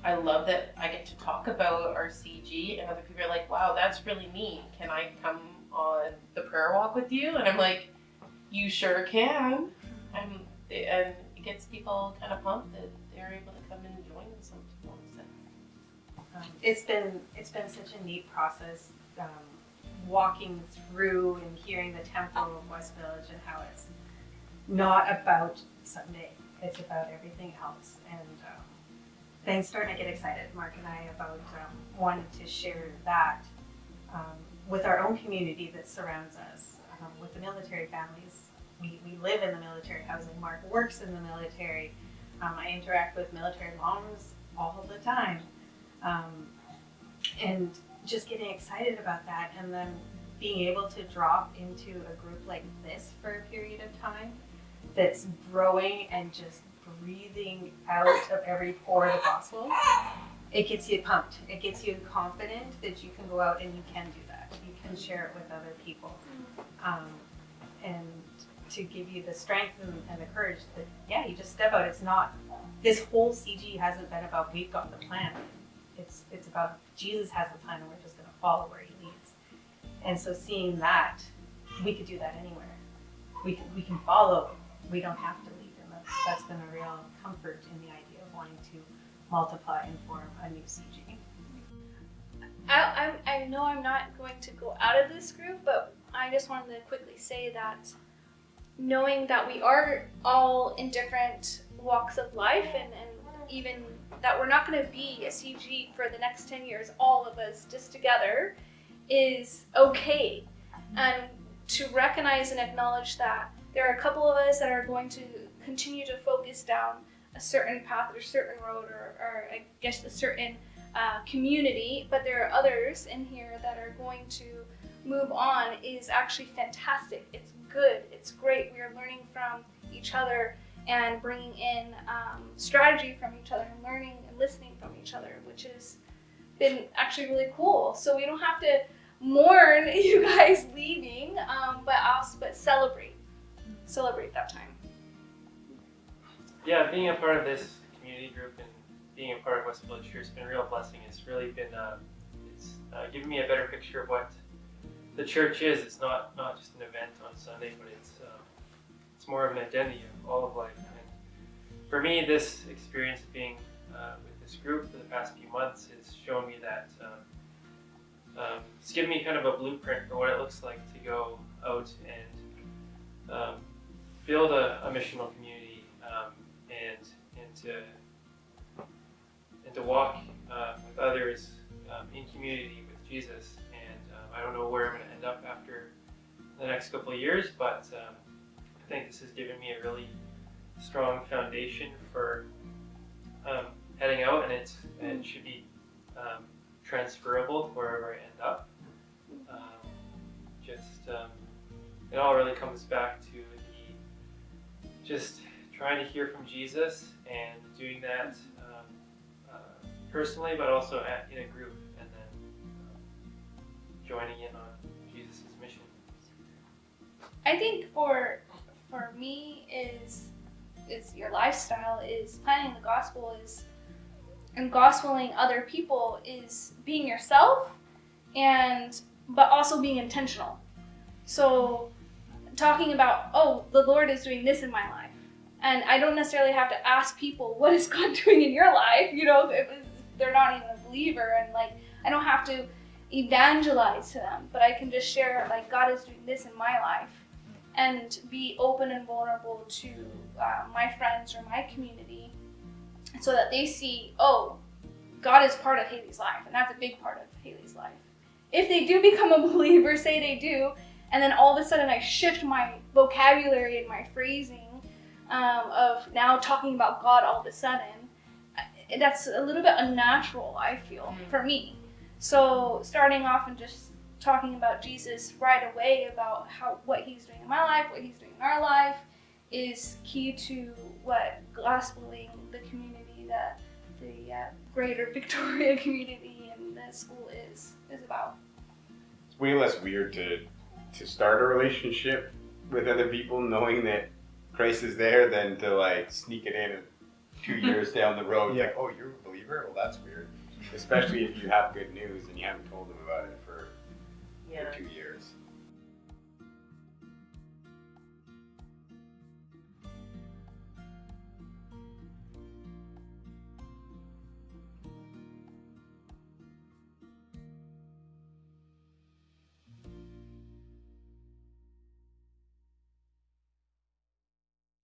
I love that I get to talk about our CG, and other people are like, wow, that's really neat. Can I come on the prayer walk with you? And I'm like, you sure can. And it gets people kind of pumped that they're able to come and join sometimes. It's been such a neat process, walking through and hearing the tempo of West Village and how it's not about Sunday, it's about everything else. And things starting to get excited, Mark and I, about wanting to share that with our own community that surrounds us, with the military families. We live in the military housing. Mark works in the military. I interact with military moms all the time. And just getting excited about that, and then being able to drop into a group like this for a period of time that's growing and just breathing out of every pore of the gospel, it gets you pumped. It gets you confident that you can go out and you can do that. You can share it with other people. And to give you the strength and the courage that, yeah, you just step out. It's not, this whole CG hasn't been about we've got the plan. It's about Jesus has the plan and we're just going to follow where he leads. And so seeing that, we could do that anywhere. We can follow. We don't have to lead. And that's been a real comfort in the idea of wanting to multiply and form a new CG. I know I'm not going to go out of this group, but I just wanted to quickly say that knowing that we are all in different walks of life, and even that we're not going to be a CG for the next 10 years, all of us just together, is okay. And to recognize and acknowledge that there are a couple of us that are going to continue to focus down a certain path or a certain road, or I guess a certain community, but there are others in here that are going to move on, is actually fantastic. It's good, it's great. We are learning from each other and bringing in strategy from each other, and learning and listening from each other, which has been actually really cool. So we don't have to mourn you guys leaving, but celebrate that time. Yeah, being a part of this community group and being a part of West Village Church has been a real blessing. It's really been given me a better picture of what the church is. It's not just an event on Sunday, but it's more of an identity of all of life. And for me, this experience of being with this group for the past few months has shown me that it's given me kind of a blueprint for what it looks like to go out and build a missional community and to walk with others in community with Jesus. And I don't know where I'm going to end up after the next couple of years, but I think this has given me a really strong foundation for heading out, and it should be transferable wherever I end up. It all really comes back to just trying to hear from Jesus and doing that personally, but also in a group, and then joining in on Jesus' mission. I think for me is your lifestyle is planning the gospel and gospeling other people is being yourself, but also being intentional. So talking about, oh, the Lord is doing this in my life, and I don't necessarily have to ask people, what is God doing in your life? You know, if they're not even a believer, and I don't have to evangelize to them, but I can just share, God is doing this in my life, and be open and vulnerable to my friends or my community, so that they see, oh, God is part of Haley's life, and that's a big part of Haley's life. If they do become a believer, say they do, and then all of a sudden I shift my vocabulary and my phrasing of now talking about God all of a sudden, that's a little bit unnatural, I feel, for me. So starting off and just talking about Jesus right away, about what he's doing in my life, what he's doing in our life, is key to what gospeling the community, that the greater Victoria community and the school is about. It's way less weird to start a relationship with other people knowing that Christ is there than to sneak it in 2 years down the road. Yeah. Like, oh, you're a believer neighbor? Well, that's weird. Especially if you have good news and you haven't told them about it for Yeah. 2 years.